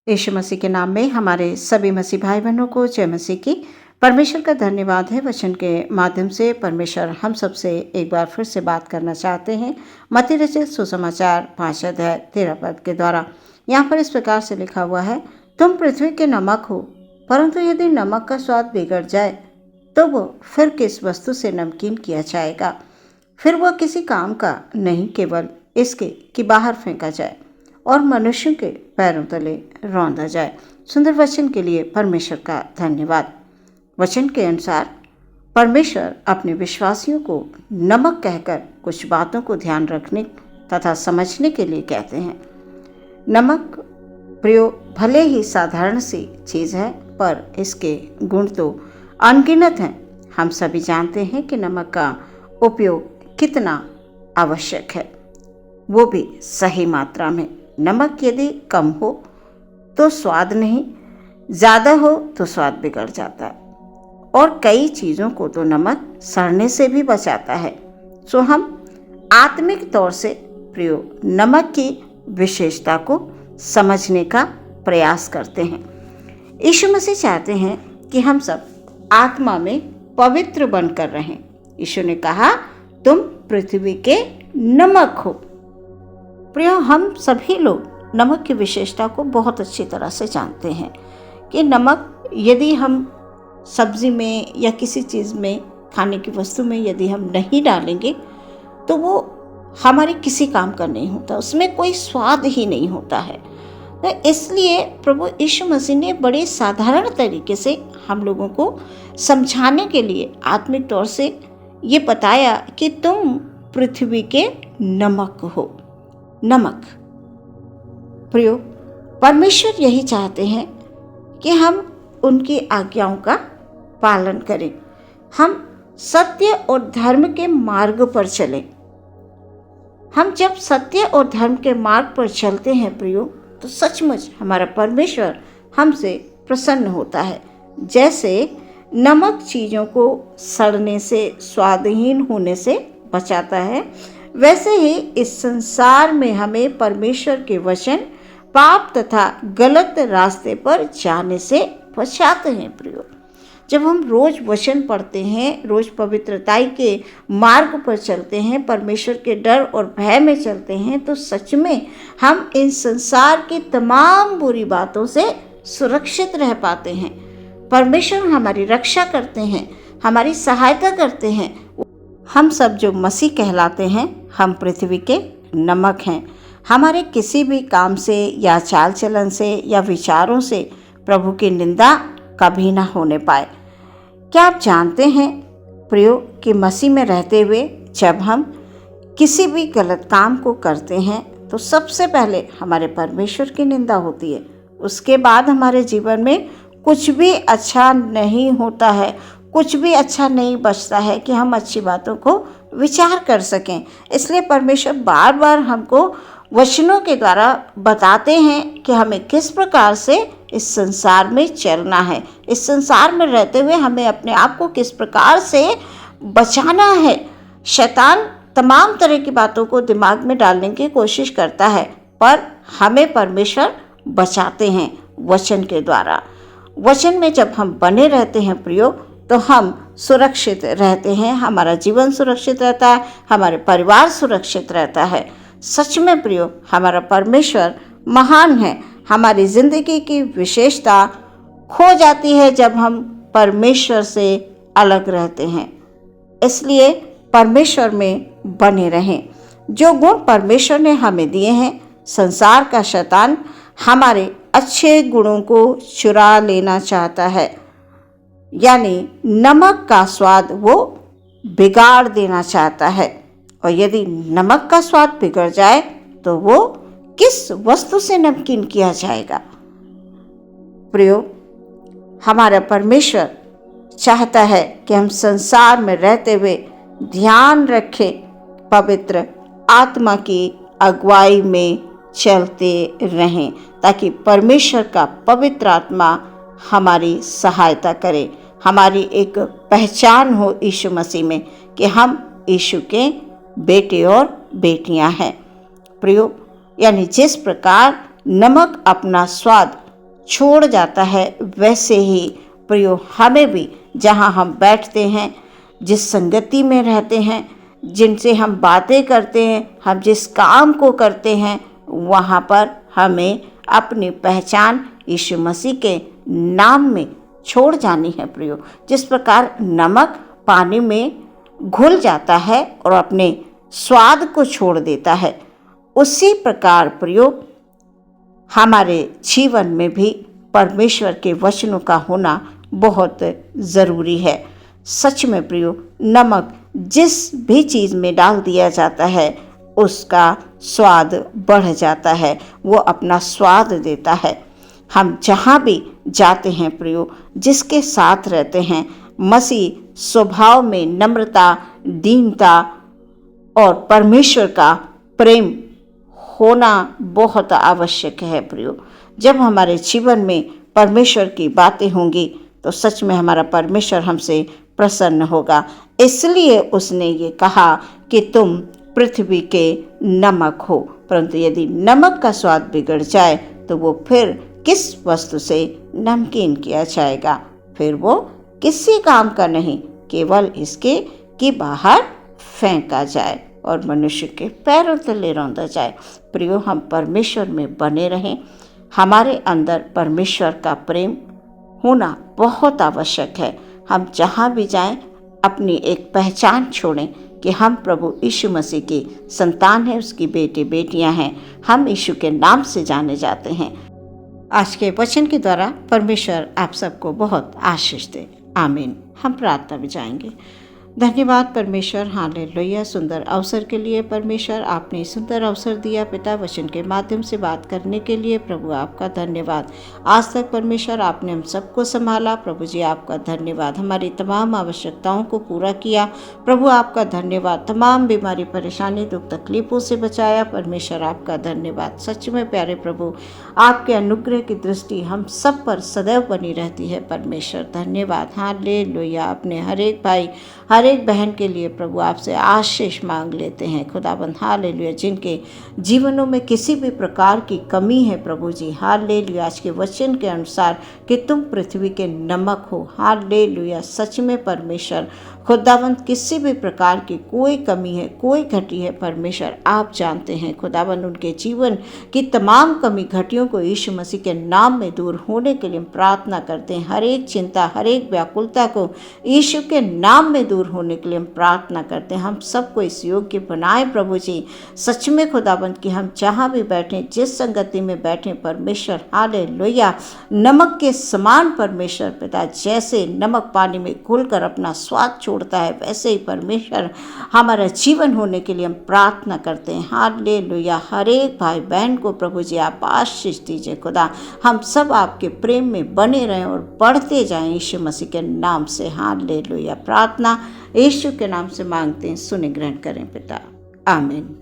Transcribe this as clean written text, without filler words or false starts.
यीशु मसीह के नाम में हमारे सभी मसीह भाई बहनों को जय मसीह की। परमेश्वर का धन्यवाद है। वचन के माध्यम से परमेश्वर हम सबसे एक बार फिर से बात करना चाहते हैं। मत्ती रचित सुसमाचार 5 अध्याय 13 पद के द्वारा यहाँ पर इस प्रकार से लिखा हुआ है, तुम पृथ्वी के नमक हो, परंतु यदि नमक का स्वाद बिगड़ जाए तो वो फिर किस वस्तु से नमकीन किया जाएगा। फिर वह किसी काम का नहीं, केवल इसके कि बाहर फेंका जाए और मनुष्यों के पैरों तले रौंदा जाए। सुंदर वचन के लिए परमेश्वर का धन्यवाद। वचन के अनुसार परमेश्वर अपने विश्वासियों को नमक कहकर कुछ बातों को ध्यान रखने तथा समझने के लिए कहते हैं। नमक प्रयोग भले ही साधारण सी चीज़ है, पर इसके गुण तो अनगिनत हैं। हम सभी जानते हैं कि नमक का उपयोग कितना आवश्यक है, वो भी सही मात्रा में। नमक यदि कम हो तो स्वाद नहीं, ज़्यादा हो तो स्वाद बिगड़ जाता है और कई चीज़ों को तो नमक सड़ने से भी बचाता है। सो हम आत्मिक तौर से प्रयोग नमक की विशेषता को समझने का प्रयास करते हैं। यीशु मसीह चाहते हैं कि हम सब आत्मा में पवित्र बनकर रहें। यीशु ने कहा, तुम पृथ्वी के नमक हो। प्रिय, हम सभी लोग नमक की विशेषता को बहुत अच्छी तरह से जानते हैं कि नमक यदि हम सब्ज़ी में या किसी चीज़ में, खाने की वस्तु में यदि हम नहीं डालेंगे तो वो हमारे किसी काम का नहीं होता, उसमें कोई स्वाद ही नहीं होता है। तो इसलिए प्रभु यीशु मसीह ने बड़े साधारण तरीके से हम लोगों को समझाने के लिए आत्मिक तौर से ये बताया कि तुम पृथ्वी के नमक हो। नमक प्रियो, परमेश्वर यही चाहते हैं कि हम उनकी आज्ञाओं का पालन करें, हम सत्य और धर्म के मार्ग पर चलें। हम जब सत्य और धर्म के मार्ग पर चलते हैं प्रियो, तो सचमुच हमारा परमेश्वर हमसे प्रसन्न होता है। जैसे नमक चीज़ों को सड़ने से, स्वादहीन होने से बचाता है, वैसे ही इस संसार में हमें परमेश्वर के वचन पाप तथा गलत रास्ते पर जाने से बचाते हैं। प्रियो, जब हम रोज वचन पढ़ते हैं, रोज पवित्रताई के मार्ग पर चलते हैं, परमेश्वर के डर और भय में चलते हैं, तो सच में हम इन संसार की तमाम बुरी बातों से सुरक्षित रह पाते हैं। परमेश्वर हमारी रक्षा करते हैं, हमारी सहायता करते हैं। हम सब जो मसीह कहलाते हैं, हम पृथ्वी के नमक हैं। हमारे किसी भी काम से या चाल चलन से या विचारों से प्रभु की निंदा कभी ना होने पाए। क्या आप जानते हैं प्रियो कि मसीह में रहते हुए जब हम किसी भी गलत काम को करते हैं तो सबसे पहले हमारे परमेश्वर की निंदा होती है। उसके बाद हमारे जीवन में कुछ भी अच्छा नहीं होता है, कुछ भी अच्छा नहीं बचता है कि हम अच्छी बातों को विचार कर सकें। इसलिए परमेश्वर बार बार हमको वचनों के द्वारा बताते हैं कि हमें किस प्रकार से इस संसार में चलना है, इस संसार में रहते हुए हमें अपने आप को किस प्रकार से बचाना है। शैतान तमाम तरह की बातों को दिमाग में डालने की कोशिश करता है, पर हमें परमेश्वर बचाते हैं वचन के द्वारा। वचन में जब हम बने रहते हैं प्रियो, तो हम सुरक्षित रहते हैं, हमारा जीवन सुरक्षित रहता है, हमारे परिवार सुरक्षित रहता है। सच में प्रियो, हमारा परमेश्वर महान है। हमारी ज़िंदगी की विशेषता खो जाती है जब हम परमेश्वर से अलग रहते हैं। इसलिए परमेश्वर में बने रहें। जो गुण परमेश्वर ने हमें दिए हैं, संसार का शैतान हमारे अच्छे गुणों को चुरा लेना चाहता है, यानी नमक का स्वाद वो बिगाड़ देना चाहता है। और यदि नमक का स्वाद बिगड़ जाए तो वो किस वस्तु से नमकीन किया जाएगा। प्रियो, हमारा परमेश्वर चाहता है कि हम संसार में रहते हुए ध्यान रखें, पवित्र आत्मा की अगुवाई में चलते रहें, ताकि परमेश्वर का पवित्र आत्मा हमारी सहायता करे। हमारी एक पहचान हो यीशु मसीह में कि हम यीशु के बेटे और बेटियां हैं। प्रियो, यानी जिस प्रकार नमक अपना स्वाद छोड़ जाता है, वैसे ही प्रियो हमें भी जहाँ हम बैठते हैं, जिस संगति में रहते हैं, जिनसे हम बातें करते हैं, हम जिस काम को करते हैं, वहाँ पर हमें अपनी पहचान यीशु मसीह के नाम में छोड़ जानी है प्रियो। जिस प्रकार नमक पानी में घुल जाता है और अपने स्वाद को छोड़ देता है, उसी प्रकार प्रियो हमारे जीवन में भी परमेश्वर के वचनों का होना बहुत ज़रूरी है। सच में प्रियो, नमक जिस भी चीज़ में डाल दिया जाता है उसका स्वाद बढ़ जाता है, वो अपना स्वाद देता है। हम जहाँ भी जाते हैं प्रियो, जिसके साथ रहते हैं, मसीह स्वभाव में नम्रता, दीनता और परमेश्वर का प्रेम होना बहुत आवश्यक है प्रियो। जब हमारे जीवन में परमेश्वर की बातें होंगी तो सच में हमारा परमेश्वर हमसे प्रसन्न होगा। इसलिए उसने ये कहा कि तुम पृथ्वी के नमक हो, परंतु यदि नमक का स्वाद बिगड़ जाए तो वो फिर किस वस्तु से नमकीन किया जाएगा, फिर वो किसी काम का नहीं, केवल इसके कि बाहर फेंका जाए और मनुष्य के पैरों तले रौंदा जाए। प्रियो, हम परमेश्वर में बने रहें। हमारे अंदर परमेश्वर का प्रेम होना बहुत आवश्यक है। हम जहाँ भी जाएं अपनी एक पहचान छोड़ें कि हम प्रभु यीशु मसीह की संतान हैं, उसकी बेटे बेटियां हैं। हम यीशु के नाम से जाने जाते हैं। आज के वचन के द्वारा परमेश्वर आप सबको बहुत आशीष दे। आमीन। हम प्रार्थना में जाएंगे। धन्यवाद परमेश्वर, हालेलुया। सुंदर अवसर के लिए परमेश्वर, आपने सुंदर अवसर दिया पिता, वचन के माध्यम से बात करने के लिए। प्रभु आपका धन्यवाद। आज तक परमेश्वर आपने हम सबको संभाला। प्रभु जी आपका धन्यवाद। हमारी तमाम आवश्यकताओं को पूरा किया। प्रभु आपका धन्यवाद। तमाम बीमारी, परेशानी, दुख तकलीफों से बचाया। परमेश्वर आपका धन्यवाद। सच में प्यारे प्रभु, आपके अनुग्रह की दृष्टि हम सब पर सदैव बनी रहती है। परमेश्वर धन्यवाद। हालेलुया। अपने हर एक भाई, हर एक बहन के लिए प्रभु आपसे आशीष मांग लेते हैं खुदाबंद। हालेलुया। जिनके जीवनों में किसी भी प्रकार की कमी है प्रभु जी, हालेलुया, आज के वचन के अनुसार कि तुम पृथ्वी के नमक हो। हालेलुया। सच में परमेश्वर खुदाबंद, किसी भी प्रकार की कोई कमी है, कोई घटी है, परमेश्वर आप जानते हैं खुदाबंद। उनके जीवन की तमाम कमी घटियों को यीशु मसीह के नाम में दूर होने के लिए हम प्रार्थना करते हैं। हर एक चिंता, हर एक व्याकुलता को यीशु के नाम में दूर होने के लिए हम प्रार्थना करते हैं। हम सबको इस योग्य बनाए प्रभु जी। सच में खुदाबंद कि हम जहाँ भी बैठें, जिस संगति में बैठें परमेश्वर, हालेलुया, नमक के समान परमेश्वर पिता, जैसे नमक पानी में घुलकर अपना स्वाद छोड़ता है, वैसे ही परमेश्वर हमारा जीवन होने के लिए हम प्रार्थना करते हैं। हालेलुया। हर एक भाई बहन को प्रभु जी आप आशीष दीजिए खुदा। हम सब आपके प्रेम में बने रहें और बढ़ते जाएं यीशु मसीह के नाम से। हालेलुया। प्रार्थना यीशु के नाम से मांगते हैं, सुने ग्रहण करें पिता। आमीन।